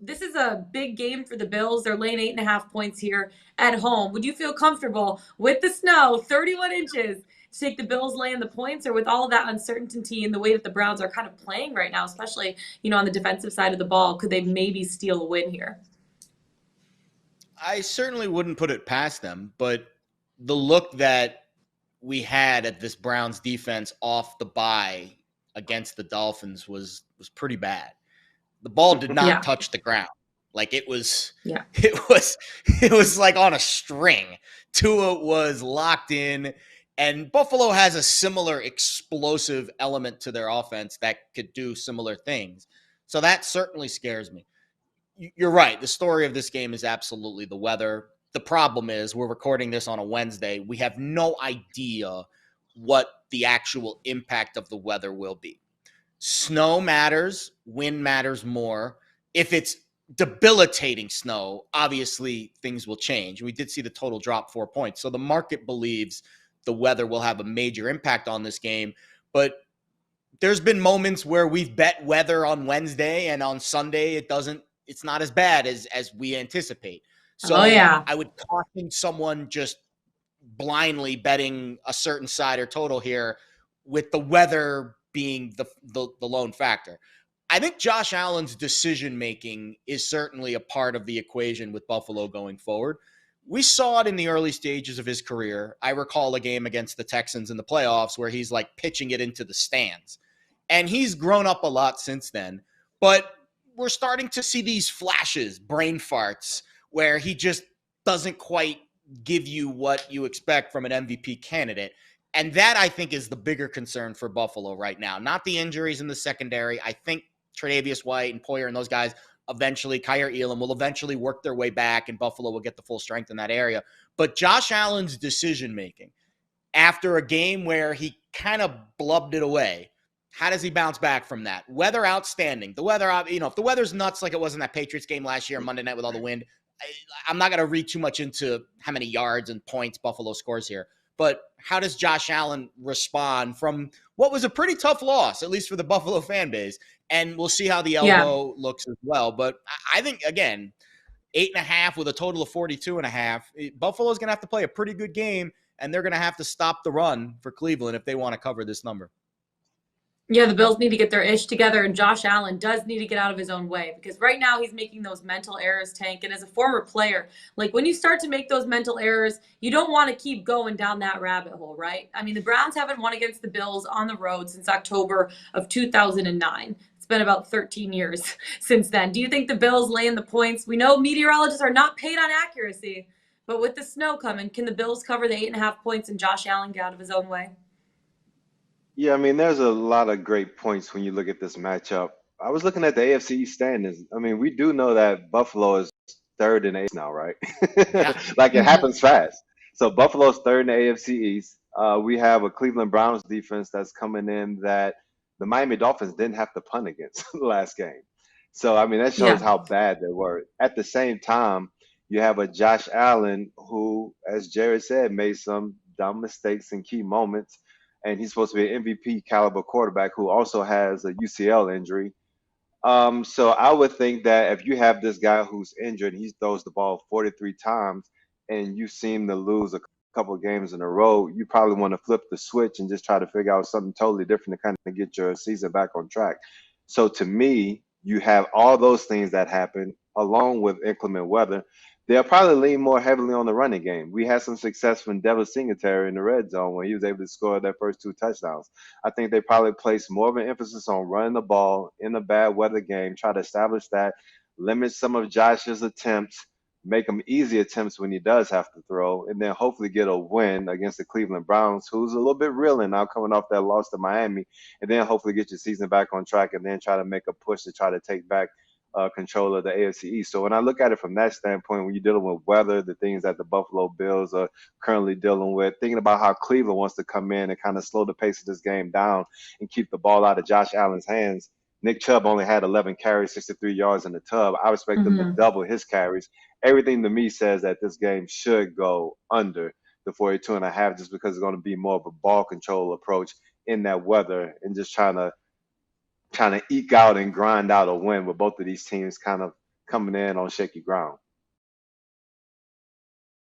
this is a big game for the Bills. They're laying 8.5 points here at home. Would you feel comfortable with the snow, 31 inches, to take the Bills laying the points, or with all of that uncertainty and the way that the Browns are kind of playing right now, especially, on the defensive side of the ball, could they maybe steal a win here? I certainly wouldn't put it past them, but the look that we had at this Browns defense off the bye against the Dolphins was pretty bad. The ball did not Yeah. touch the ground. Like it was Yeah. it was like on a string. Tua was locked in, and Buffalo has a similar explosive element to their offense that could do similar things. So that certainly scares me. You're right. The story of this game is absolutely the weather. The problem is we're recording this on a Wednesday. We have no idea what the actual impact of the weather will be. Snow matters, wind matters more. If it's debilitating snow, obviously things will change. We did see the total drop 4 points. So the market believes the weather will have a major impact on this game. But there's been moments where we've bet weather on Wednesday and on Sunday it's not as bad as we anticipate. Oh, So yeah. I would caution someone just blindly betting a certain side or total here with the weather being the lone factor. I think Josh Allen's decision making is certainly a part of the equation with Buffalo going forward. We saw it in the early stages of his career. I recall a game against the Texans in the playoffs where he's like pitching it into the stands. And he's grown up a lot since then. But we're starting to see these flashes, brain farts, where he just doesn't quite give you what you expect from an MVP candidate. And that, I think, is the bigger concern for Buffalo right now. Not the injuries in the secondary. I think Tre'Davious White and Poyer and those guys eventually, Kyer Elam, will eventually work their way back, and Buffalo will get the full strength in that area. But Josh Allen's decision-making after a game where he kind of blubbed it away, how does he bounce back from that? Weather outstanding. The weather, if the weather's nuts like it was in that Patriots game last year, Monday night with all the wind, I'm not going to read too much into how many yards and points Buffalo scores here. But how does Josh Allen respond from what was a pretty tough loss, at least for the Buffalo fan base? And we'll see how the Yeah. elbow looks as well. But I think, again, 8.5 with a total of 42.5. Buffalo's going to have to play a pretty good game, and they're going to have to stop the run for Cleveland if they want to cover this number. Yeah, the Bills need to get their ish together, and Josh Allen does need to get out of his own way, because right now he's making those mental errors, Tank. And as a former player, like, when you start to make those mental errors, you don't want to keep going down that rabbit hole, right? I mean, the Browns haven't won against the Bills on the road since October of 2009. It's been about 13 years since then. Do you think the Bills laying the points? We know meteorologists are not paid on accuracy, but with the snow coming, can the Bills cover the 8.5 points and Josh Allen get out of his own way? Yeah, I mean, there's a lot of great points when you look at this matchup. I was looking at the AFC East standings. I mean, we do know that Buffalo is third in the AFC now, right? Yeah. Like it Mm-hmm. happens fast. So Buffalo's third in the AFC East. We have a Cleveland Browns defense that's coming in that the Miami Dolphins didn't have to punt against the last game. So I mean, that shows Yeah. how bad they were. At the same time, you have a Josh Allen who, as Jared said, made some dumb mistakes in key moments, and he's supposed to be an MVP caliber quarterback who also has a UCL injury. So I would think that if you have this guy who's injured, he throws the ball 43 times, and you seem to lose a couple of games in a row, you probably want to flip the switch and just try to figure out something totally different to kind of get your season back on track. So to me, you have all those things that happen along with inclement weather. They'll probably lean more heavily on the running game. We had some success from Devin Singletary in the red zone when he was able to score their first two touchdowns. I think they probably place more of an emphasis on running the ball in a bad weather game, try to establish that, limit some of Josh's attempts, make them easy attempts when he does have to throw, and then hopefully get a win against the Cleveland Browns, who's a little bit reeling now coming off that loss to Miami, and then hopefully get your season back on track and then try to make a push to try to take back control of the AFC East. So when I look at it from that standpoint, when you're dealing with weather, the things that the Buffalo Bills are currently dealing with, thinking about how Cleveland wants to come in and kind of slow the pace of this game down and keep the ball out of Josh Allen's hands. Nick Chubb only had 11 carries, 63 yards in the tub. I expect them to Mm-hmm. double his carries. Everything to me says that this game should go under the 42 and a half just because it's going to be more of a ball control approach in that weather and just trying to eke out and grind out a win with both of these teams kind of coming in on shaky ground.